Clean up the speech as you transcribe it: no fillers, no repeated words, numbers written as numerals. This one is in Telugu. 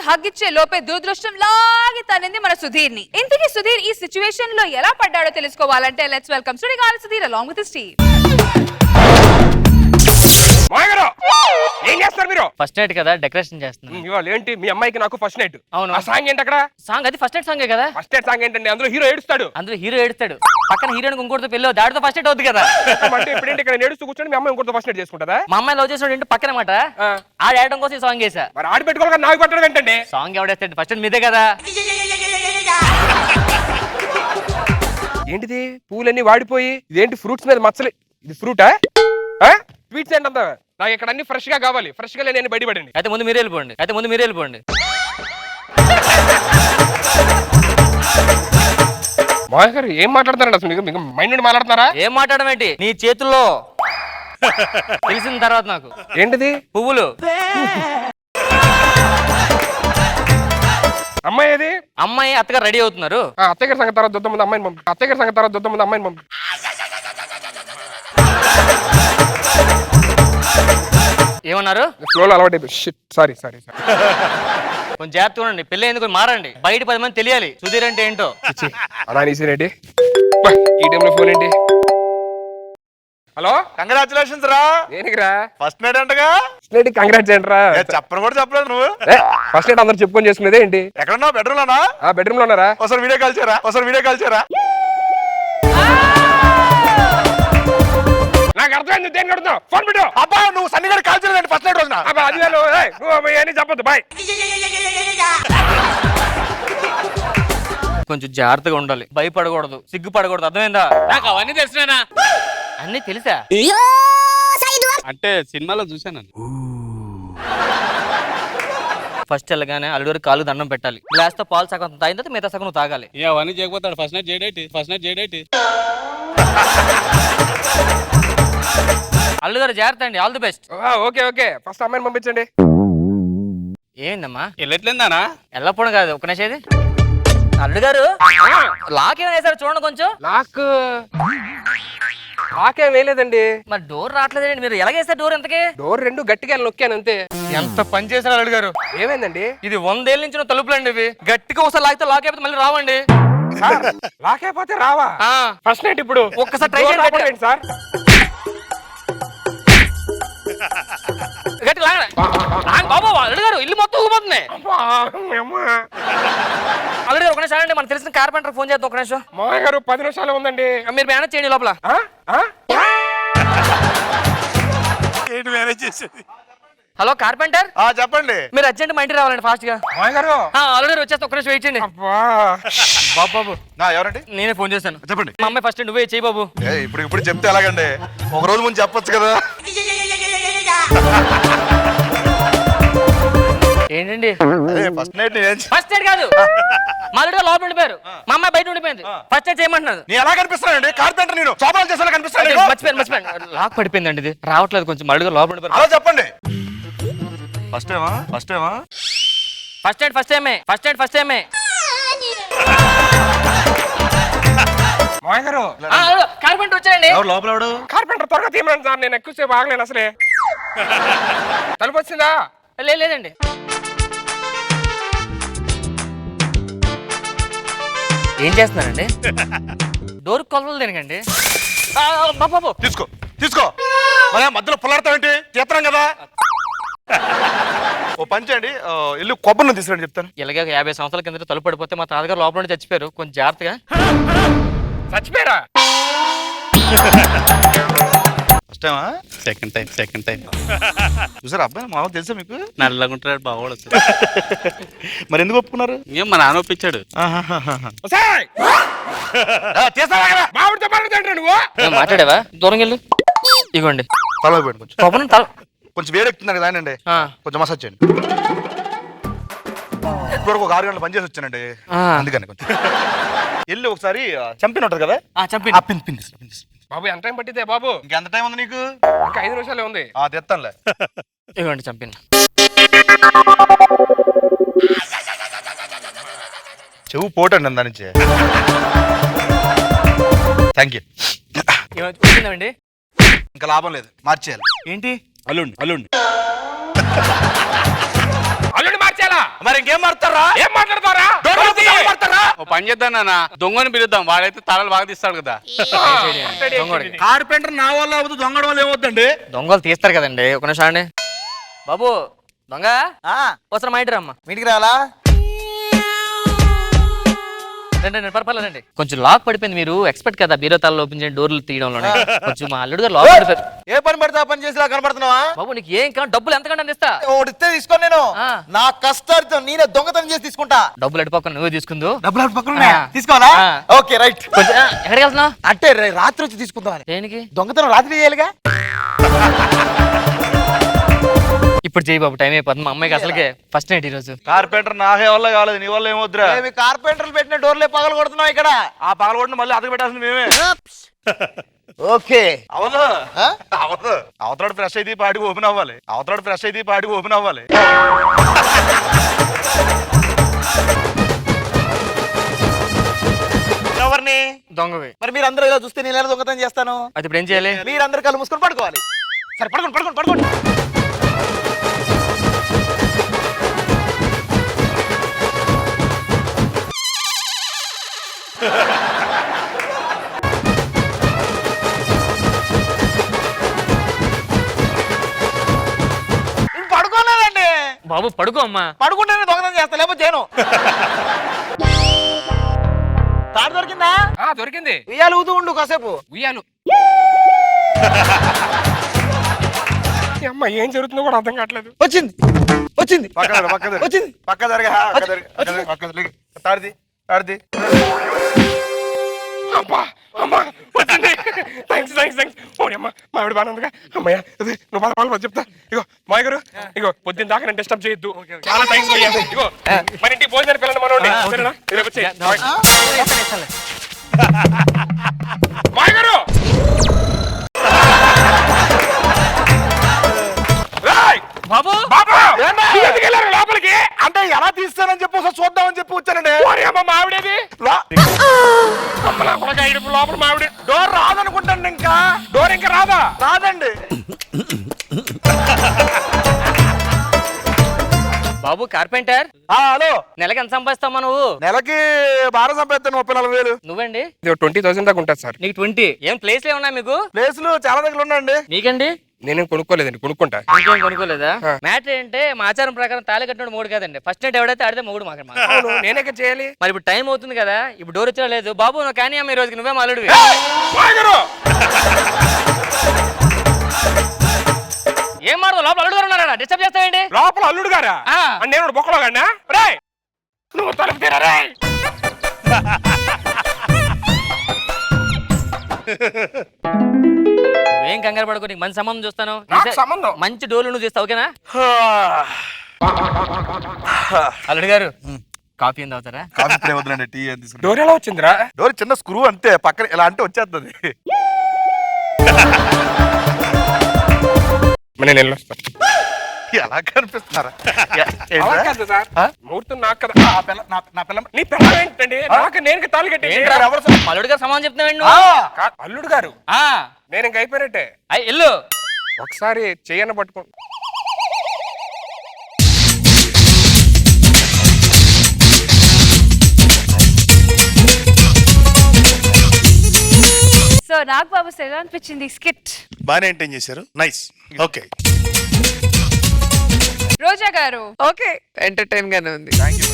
హగ్ ఇచ్చే లోపే దురదృష్టం లాగి తనింది మన సుధీర్ ని. ఇంతకీ సుధీర్ ఈ సిచ్యువేషన్ లో ఎలా పడ్డాడో తెలుసుకోవాలంటే let's welcome Sudigali Sudheer along with his team. ఏం చేస్తారు మీరు? ఫస్ట్ నైట్ కదా, డెకరేషన్ చేస్తున్నాను. ఇవాళ ఏంటి మీ అమ్మాయికి నాకు ఫస్ట్ నైట్? అవును. ఆ సాంగ్ ఏంటి అక్కడ? సాంగ్ అది ఫస్ట్ నైట్ సాంగే కదా. ఫస్ట్ నైట్ సాంగ్ ఏంటండి? అందులో హీరో ఏడుస్తాడు. అందులో హీరో ఏడుస్తాడు, పక్కన హీరోయిన్ ఇంకోటితో పెళ్ళి దాడితో ఫస్ట్ నైట్ అవుతుంది కదా. అంటే ఇప్పుడేంటి ఇక్కడ ఏడుస్తూ కూర్చొని మీ అమ్మాయి ఇంకోటితో ఫస్ట్ నైట్ చేసుకుంటారా? మా అమ్మాయి లవ్ చేసిన ఏంటి పక్కన మాట ఆడడం కోసం ఈ సాంగ్ వేసా. మరి ఆడి పెట్టుకోవాలి నాకు పెట్టడం ఏంటండి? సాంగ్ ఎవడేస్తాడు? ఫస్ట్ నైట్ మీదే కదా. ఏంటిది పూలన్నీ వాడిపోయి ఇదేంటి ఫ్రూట్స్ మీద మచ్చలే? ఇది ఫ్రూటా? స్వీట్స్ ఏంటంతా? నాకు ఇక్కడ అన్ని ఫ్రెష్ గా కావాలి. ఫ్రెష్ గా నేను బయటపడండి. అయితే ముందు మీరే వెళ్ళిపోండి. మా గారు ఏం మాట్లాడుతున్నారండి అసలు? మీకు మైండ్ నుండి మాట్లాడుతున్నారా? ఏం మాట్లాడడం ఏంటి? నీ చేతుల్లో తెలిసిన తర్వాత నాకు ఏంటిది? పువ్వులు. అమ్మాయి ఏది? అమ్మాయి అత్తగారు రెడీ అవుతున్నారు. అత్తగారి సంగతి తర్వాత దొద్ద ముందు అమ్మాయిని పంపి. ఏమన్నారు? ఫ్లోలో అలవాటు. సారీ కొంచెం జాగ్రత్తగా ఉండండి. పెళ్ళి ఎందుకు మారండి, బయట 10 మంది తెలియాలి సుధీర్ అంటే ఏంటో. అలా నీసేనేంటి ఈ టైంలో ఫోన్ ఏంటి? హలో, కంగ్రాచులేషన్స్ రా. దేనికిరా? ఫస్ట్ నైట్ అంటగా. ఫస్ట్ నైట్ కంగ్రాట్స్ ఏంట్రా? చెప్పను కూడా చెప్పలేదు నువ్వు. ఫస్ట్ నైట్ అందరు చెప్పుకొని చేసుకునేదే ఏంటి? ఎక్కడున్నావు? బెడ్రూమ్ లోనా? బెడ్రూమ్ లో ఉన్నారా? ఒకసారి వీడియో కాల్ చేయరా. నాకు అర్థమైంది. దేని కడుతున్నావు? ఫోన్ పెట్టు. అబ్బా నువ్వు సన్నిగాడు కాల్ చేయలేదు ఫస్ట్ నైట్ రోజున. అది నువ్వు అని చెప్పొద్దు. బాయ్. కొంచెం జాగ్రత్తగా ఉండాలి, భయపడకూడదు, సిగ్గుపడకూడదు. అర్థమైందా? నాకు అవన్నీ తెలిసినా. అన్ని తెలుసా అంటే సినిమాలో చూసాను. ఫస్ట్ వెళ్ళగానే అల్లుడు కాలు దండం పెట్టాలి. గ్లాస్ తో పాలు సగం తాగిన తర్వాత మిగతా సగం తాగాలి. అవన్నీ చేయకపోతాడు. First night చేయడేటి. అల్లుగారు జాగ్రత్త అండి. All the best. Okay first అమ్మాయిని పంపించండి. ఏందమ్మా వెళ్ళట్లేదానా? వెళ్ళకపోవడం కాదు, ఒక నిమిషం. అల్లుడు గారు లాక్ ఏమైనా వేసారు చూడండి కొంచెం. లాకేం వేయలేదండి. మరి డోర్ రావట్లేదండి. మీరు ఎలాగేస్తారు డోర్? ఎంతకి డోర్ 2 గట్టిగా నొక్కాను అంతే. ఎంత పని చేశారు అల్లుడు గారు. ఏమైందండి? ఇది 100 ఏళ్ళ నుంచి తలుపులండి. ఇవి గట్టిగా ఒకసారి లాగితే లాక్ అయిపోతే మళ్ళీ రావండి. లాక్ అయిపోతే రావా? ఫస్ట్ నైట్ ఇప్పుడు ఒక్కసారి ట్రై చేయండి సార్. గట్టి బాబు అల్లుడు గారు ఇల్లు మొత్తం ఊగిపోతుంది. అల్లుడు గారు ఒక నిమిషం అండి, మనకు తెలిసిన కార్పెంటర్ ఫోన్ చేద్దాం. ఒక నిమిషం. మామయ్య గారు 10 నిమిషాలు ఉందండి. మీరు మేనేజ్ చేయండి లోపల. ఏంటి మేనేజ్ చేసేది? Hello carpenter. చెప్పండి. మీరు అర్జెంట్ మా ఇంటికి రావాలండి ఫాస్ట్ గా. మామయ్య గారు అల్లుడు గారు వచ్చేస్తే ఒక నిమిషం వెయిట్ చేయండి. బాబు ఎవరండి? నేనే ఫోన్ చేశాను. చెప్పండి. మా అమ్మాయి ఫస్ట్ నువ్వే చేయి బాబు. ఇప్పుడు చెప్తే ఎలాగండి? ఒక రోజు ముందు చెప్పొచ్చు కదా. ఏంటండి ఫస్ట్ నైట్ ఫస్ట్ నైట్ కాదు, మా అల్లుడు లోపల ఉండిపోయారు, మా అమ్మాయి బయట ఉండిపోయింది. ఫస్ట్ నైట్ చేయమంటున్నారు. నీ ఎలా కనిపిస్తున్నానండి? కార్పెంటర్ నేను చోపాలు చేసేలా కనిపిస్తాను. మర్చిపోయాను. లాక్ పడిపోయిందండి, ఇది రావట్లేదు. కొంచెం అల్లుడు లోపల ఉండిపోయారు. అలా చెప్పండి. ఫస్ట్ టైమా? ఫస్ట్ టైమే. మామయ్య గారు కార్పెంటర్ వచ్చాయండి. లోపల కార్పెంటర్ త్వరగా తీయమని సార్. నేను ఎక్కువసేపు ఆగలేను అసలే. తలుపు వచ్చిందా? లేదండి. ఏం చేస్తున్నారండి? డోర్ కొలవలు దేనికండి? బాబు తీసుకో. మన మధ్యలో పుల్లాడతావేంటి? చేస్తున్నాం కదా. ఓ పని చేయండి, ఇల్లు కొబ్బరిని తీసుకురండి చెప్తాను. ఇలాగే 50 సంవత్సరాల కింద తలుపు పడిపోతే మా తాతగారు లోపల నుండి చచ్చిపోయారు. కొంచెం జాగ్రత్తగా. చచ్చిపోయారా? ఫస్ట్ టైమా? Second time. చూసారా అబ్బాయి మావ తెలుసా మీకు? నల్లగుంటాడు బాగోడు. మరి ఎందుకు ఒప్పుకున్నారు? ఏం మా నాన్న ఒప్పించాడు. మాట్లాడావా? దూరం వెళ్ళు. ఇగోండి కొంచెం వేడెక్కుతున్నారు కదా అండి, కొంచెం మసాజ్ చేయండి. ఇప్పుడు ఒక 6 గంటలు పని చేసి వచ్చానండి, అందుకని కొంచెం వెళ్ళి ఒకసారి చంపిన ఉంటుంది కదా. బాబు ఎంత టైం పట్టితే బాబు? ఇంకెంత టైం ఉంది నీకు? ఇంకా 5 నిమిషాలే ఉంది. తెత్తానులే. ఇవ్వండి చంపిన. చెవు పోటండి దాని నుంచి. Thank you. వచ్చిందండి. ఇంకా లాభం లేదు, మార్చేయాలి. ఏంటి? అల్లుండి అల్లుడిని మార్చాలా? మరి ఇంకేం మారుతారా? ఏం మాట్లాడతారా? ఓ పని చేద్దాం నాన్న, దొంగని పిలుద్దాం, వాడైతే తాళాలు బాగా తీస్తాడు కదా. దొంగడు. కార్పెంటర్ నా వల్ల అవుతుంది, దొంగడ వల్ల ఏమవుతుందండి? దొంగలు తీస్తారు కదండి. ఒక నిమిషం అండి బాబు. దొంగ వస్తారు మా ఇంటి రమ్మ. మీటికి రావాలా? రండి పర్వాలేదండి. కొంచెం లాక్ పడిపోయింది. మీరు ఎక్స్పర్ట్ కదా బీరో తాళ్ళు ఓపెన్ చేయండి, డోర్లు తీయడంలోనే. కొంచెం మా అల్లుడు గారు లాక్ పడిపోయారు. ఏ పని పడితే ఆ పని చేసి కనబడుతున్నావా? బాబు నీకు ఏం కావాలి? డబ్బులు ఎంతకంటే అందిస్తా. ఒకటి ఇస్తే తీసుకోను నేను. నా కష్టార్జితం నేనే దొంగతనం చేసి తీసుకుంటా. డబ్బులు ఎడిపోకుండా నువ్వే తీసుకుందు. డబ్బులు అటు పక్కన ఉన్నాయా? తీసుకోవాలా? Okay right. కొంచెం ఎక్కడికి వెళ్తున్నావు? అంటే రాత్రి వచ్చి తీసుకుందాం. దేనికి? దొంగతనం రాత్రి చేయాలిగా. ఇప్పుడు చేయి బాబు, టైం అయిపోతుంది. మా అమ్మాయికి అసలుకే ఫస్ట్ నైట్ ఈ రోజు. కార్పెంటర్ నాకే వల్ల కాలేదు, నీ వల్ల ఏమవుద్దురా? కార్పెంటర్లు పెట్టిన డోర్లే పగలు కొడుతున్నాం ఇక్కడ. ఆ పగల కొట్టిన మళ్ళీ అతకు పెట్టాల్సింది మేమే. ఓకే అవదు అవదు. అవతలాడు ఫ్రెష్ అయితే పాటికి ఓపెన్ అవ్వాలి. అవతలాడు ఫ్రెష్ అయితే పాటికి ఓపెన్ అవ్వాలి. ఎవరిని? దొంగవి. మరి మీరు అందరూ ఇలా చూస్తే నేను ఎలా దొంగతనం చేస్తాను? అది ఇప్పుడు ఏం చేయాలి? మీరందరూ కళ్ళు మూసుకొని పడుకోవాలి. సరే పడుకోండి పడుకోండి పడుకోండి. పడుకోలేదండి బాబు పడుకో అమ్మా. పడుకుంటేనే దొంగతనం చేస్తా, లేకపోతే చేయను. తాడు దొరికిందా? దొరికింది. ఉయ్యాలు ఊతూ ఉండు కాసేపు. ఉయ్యాలు. అమ్మ ఏం జరుగుతుందో కూడా అర్థం కావట్లేదు. వచ్చింది వచ్చింది వచ్చింది. పక్క జరగా తాడిది తాడిది. అమ్మా అమ్మా వచ్చింది. Thanks thanks thanks. ఓడి అమ్మ మావిడ బాగా ఉందిగా. అమ్మయ్య అదే నువ్వు బాగా చెప్తా. ఇగో మాయ గారు, ఇగో పొద్దున్న దాకా నేను డిస్టర్బ్ చేయొద్దు. చాలా థ్యాంక్స్. ఇగో మన ఇంటికి భోజనానికి వెళ్ళండి మనోడి. సరేనా? ఇలా వచ్చి మాయ గారు. బాబు బాబా ఎందుకు వెళ్ళారు లోపలికి? అంటే ఎలా తీస్తానని చెప్పి ఒకసారి చూద్దామని చెప్పి వచ్చానండి. ఓడి అమ్మ మావిడేది. లోపల మావిడ. డోర్ రాదనుకుంటాను. ఇంకా డోర్ ఇంకా రాదా? రాదండి. బాబు కార్పెంటర్, హలో. నెలకి ఎంత సంపాదిస్తావా నువ్వు? నెలకి బాగా సంపాదిస్తాను, 30,000. నువ్వేండి? 20,000 దాకా ఉంటుంది సార్. నీకు 20. ఏం ప్లేస్ లో ఉన్నాయి మీకు? ప్లేసులు చాలా దగ్గర ఉన్నాయండి. మీకండి? నేనేం కొనుక్కోలేదండి, కొనుక్కుంటా. ఇంకేం కొనుక్కోలేదా? మ్యాటర్ ఏంటంటే మా ఆచారం ప్రకారం తాళి కట్టినోడు మూడు కాదండి. ఫస్ట్ నైట్ ఎవడైతే ఆడితే మూడు మాకు. నేనే చేయాలి. మరి ఇప్పుడు టైం అవుతుంది కదా, ఇప్పుడు డోర్ వచ్చా లేదు. బాబు నువ్వు కానీ అమ్మ ఈ రోజుకి నువ్వే మాలుడివి. ఏం మాడదు? లోపల అల్లుడు గారు ఉన్నారా? డిస్టర్బ్ చేస్తావేంటి? లోపల అల్లుడు గారా? నేను బొక్కలో గాడినా? రేయ్ నువ్వు తలుపు తీరా రేయ్. ఏం కంగారు పడుకో, నీకు మంచి సంబంధం చూస్తాను. నాకు సంబంధం? మంచి డోర్లు నువ్వు చేస్తావు, ఓకేనా? అల్లుడు గారు కాఫీ ఏం తాగుతారా? కాఫీ ఇప్పుడే వద్దులండి, టీ ఏం తీసుకుంటా. డోర్ ఎలా వచ్చిందిరా? డోర్ చిన్న స్క్రూ అంతే, పక్కన ఇలా అంటే వచ్చేస్తుంది. నేను వెళ్ళొస్తా. ఎలా కనిపిస్తున్నారా? ముహూర్తం నాకు కదా. నా పిల్ల నీ పిల్ల ఏంటండి? నాకు నేను తాళి కట్టి. అల్లుడు గారు సమాధానం చెప్తున్నావు. అల్లుడు గారు నేను ఇంక అయిపోయినట్టే. ఎల్లు ఒకసారి చెయ్యన పట్టుకో. సో నాకు బాబు ఎలా అనిపించింది స్కిట్? బాగా మెయింటైన్ చేశారు, నైస్. ఓకే రోజా గారు ఓకే, ఎంటర్టైన్ గానే ఉంది. Thank you.